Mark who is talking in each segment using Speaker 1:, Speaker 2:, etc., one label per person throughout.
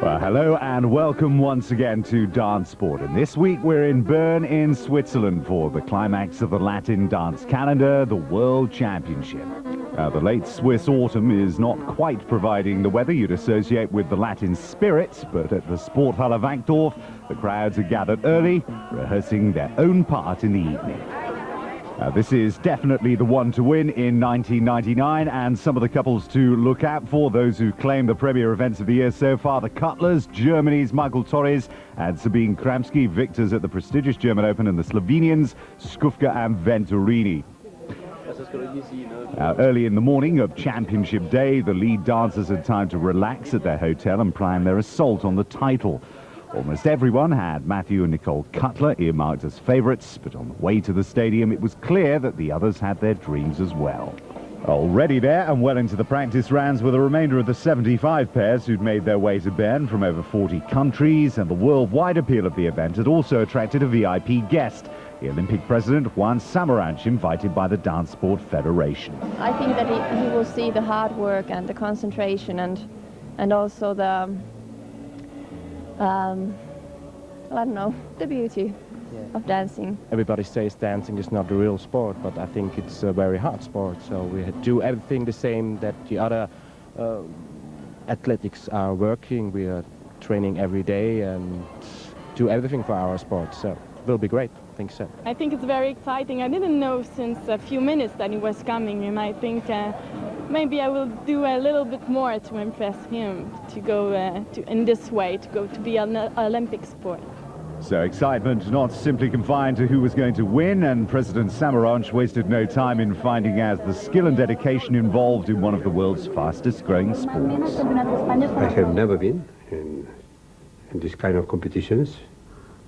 Speaker 1: Well, hello and welcome once again to Dance Sport. And this week we're in Bern in Switzerland for the climax of the Latin dance calendar, the World Championship. The late Swiss autumn is not quite providing the weather you'd associate with the Latin spirit, but at the Sporthalle Wankdorf, the crowds are gathered early, rehearsing their own part in the evening. This is definitely the one to win in 1999, and some of the couples to look out for, those who claim the premier events of the year so far: the Cutlers, Germany's Michael Torres and Sabine Kramski, victors at the prestigious German Open, and the Slovenians, Skufka and Venturini. Early in the morning of Championship Day, the lead dancers had time to relax at their hotel and plan their assault on the title. Almost everyone had Matthew and Nicole Cutler earmarked as favourites, but on the way to the stadium it was clear that the others had their dreams as well. Already there and well into the practice rounds were the remainder of the 75 pairs who'd made their way to Bern from over 40 countries, and the worldwide appeal of the event had also attracted a VIP guest, the Olympic president Juan Samaranch, invited by the Dance Sport Federation.
Speaker 2: I think that he will see the hard work and the concentration and also the I don't know, the beauty of dancing.
Speaker 3: Everybody says dancing is not a real sport, but I think it's a very hard sport. So we do everything the same that the other athletics are working. We are training every day and do everything for our sport. So it will be great. I think so.
Speaker 4: I think it's very exciting. I didn't know since a few minutes that he was coming, and I think maybe I will do a little bit more to impress him to go in this way, to be an Olympic sport.
Speaker 1: So excitement not simply confined to who was going to win, and President Samaranch wasted no time in finding out the skill and dedication involved in one of the world's fastest growing sports.
Speaker 5: I have never been in this kind of competitions.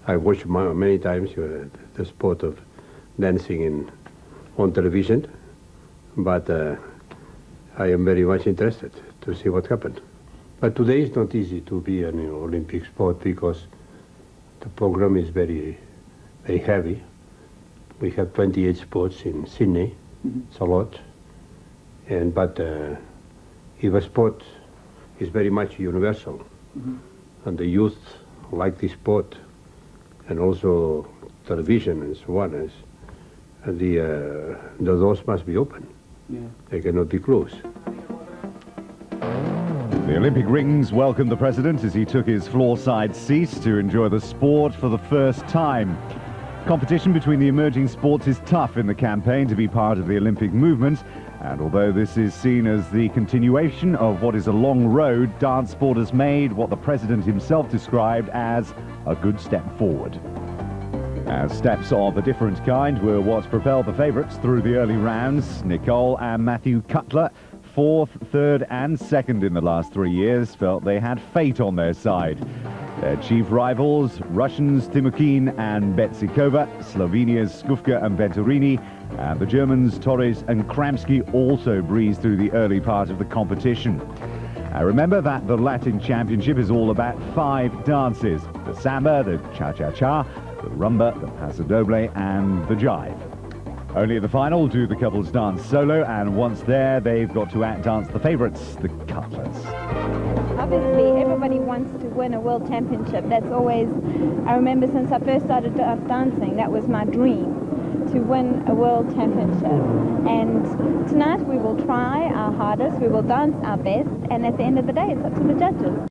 Speaker 5: I watched many times the sport of dancing on television, but I am very much interested to see what happened. But today it's not easy to be an Olympic sport because the program is very, very heavy. We have 28 sports in Sydney. It's a lot. But if a sport is very much universal, and the youth like this sport, and also television and so on, the doors must be open. They cannot be closed.
Speaker 1: The Olympic rings welcomed the president as he took his floor-side seat to enjoy the sport for the first time. Competition between the emerging sports is tough in the campaign to be part of the Olympic movement, and although this is seen as the continuation of what is a long road, dance sport has made what the president himself described as a good step forward. Steps of a different kind were what propelled the favourites through the early rounds. Nicole and Matthew Cutler, fourth, third and second in the last 3 years, felt they had fate on their side. Their chief rivals, Russians Timukin and Betsikova, Slovenia's Skufka and Venturini, and the Germans Torres and Kramski also breezed through the early part of the competition. Remember that the Latin Championship is all about 5 dances: the samba, the cha-cha-cha, the rumba, the paso doble and the jive. Only at the final do the couples dance solo, and once there they've got to outdance the favourites, the Cutlers.
Speaker 6: Obviously everybody wants to win a world championship. That's always, I remember since I first started dancing, that was my dream, to win a world championship. And tonight we will try our hardest, we will dance our best, and at the end of the day it's up to the judges.